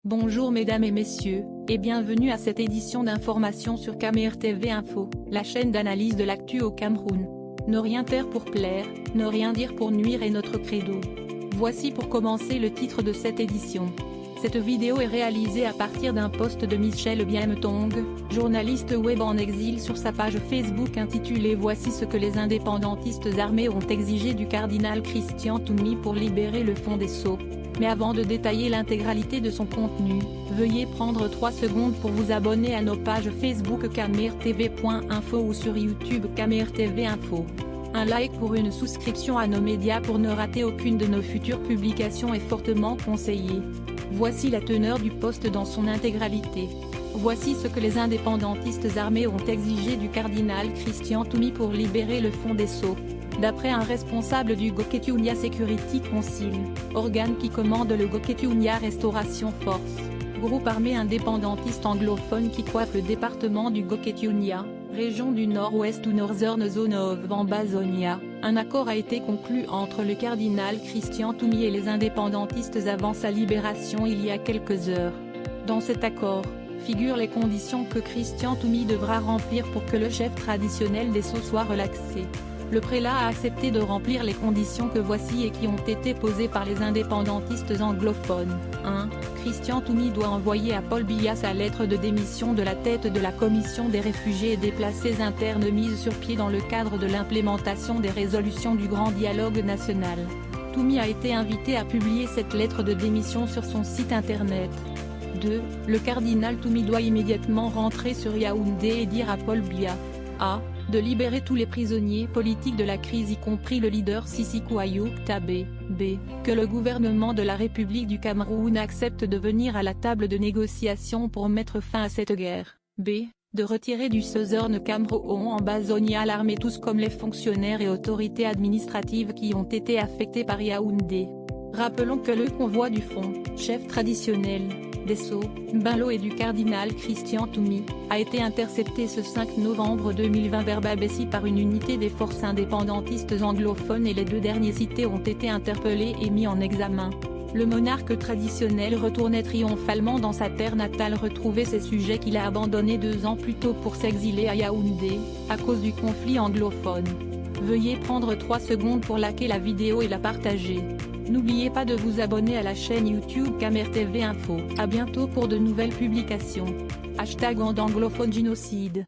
Bonjour mesdames et messieurs, et bienvenue à cette édition d'information sur Camer TV Info, la chaîne d'analyse de l'actu au Cameroun. Ne rien taire pour plaire, ne rien dire pour nuire est notre credo. Voici pour commencer le titre de cette édition. Cette vidéo est réalisée à partir d'un post de Michel Biemtong, journaliste web en exil sur sa page Facebook intitulée « Voici ce que les indépendantistes armés ont exigé du cardinal Christian Toumi pour libérer le Fonds des Sceaux ». Mais avant de détailler l'intégralité de son contenu, veuillez prendre 3 secondes pour vous abonner à nos pages Facebook camertv.info ou sur YouTube Camer TV Info. Un like pour une souscription à nos médias pour ne rater aucune de nos futures publications est fortement conseillé. Voici la teneur du post dans son intégralité. Voici ce que les indépendantistes armés ont exigé du cardinal Christian Toumi pour libérer le Fonds des Sceaux. D'après un responsable du Goketounia Security Council, organe qui commande le Goketounia Restoration Force, groupe armé indépendantiste anglophone qui coiffe le département du Goketounia, région du nord-ouest ou Northern Zone of Ambazonia, un accord a été conclu entre le cardinal Christian Toumi et les indépendantistes avant sa libération il y a quelques heures. Dans cet accord, figurent les conditions que Christian Toumi devra remplir pour que le chef traditionnel des Sceaux soit relaxé. Le prélat a accepté de remplir les conditions que voici et qui ont été posées par les indépendantistes anglophones. 1. Christian Toumi doit envoyer à Paul Biya sa lettre de démission de la tête de la commission des réfugiés et déplacés internes mise sur pied dans le cadre de l'implémentation des résolutions du Grand Dialogue National. Toumi a été invité à publier cette lettre de démission sur son site internet. 2. Le cardinal Toumi doit immédiatement rentrer sur Yaoundé et dire à Paul Biya A. De libérer tous les prisonniers politiques de la crise y compris le leader Sisikou Ayoub Tabé, B. Que le gouvernement de la République du Cameroun accepte de venir à la table de négociation pour mettre fin à cette guerre, B. De retirer du Southern Cameroun Ambazonia l'armée tous comme les fonctionnaires et autorités administratives qui ont été affectés par Yaoundé. Rappelons que le convoi du Front, chef traditionnel, des Sceaux, Mbalo et du cardinal Christian Toumi, a été intercepté ce 5 novembre 2020 vers Babessi par une unité des forces indépendantistes anglophones et les 2 derniers cités ont été interpellés et mis en examen. Le monarque traditionnel retournait triomphalement dans sa terre natale retrouver ses sujets qu'il a abandonnés 2 ans plus tôt pour s'exiler à Yaoundé, à cause du conflit anglophone. Veuillez prendre 3 secondes pour liker la vidéo et la partager. N'oubliez pas de vous abonner à la chaîne YouTube Camer TV Info. A bientôt pour de nouvelles publications. #anglophone génocide.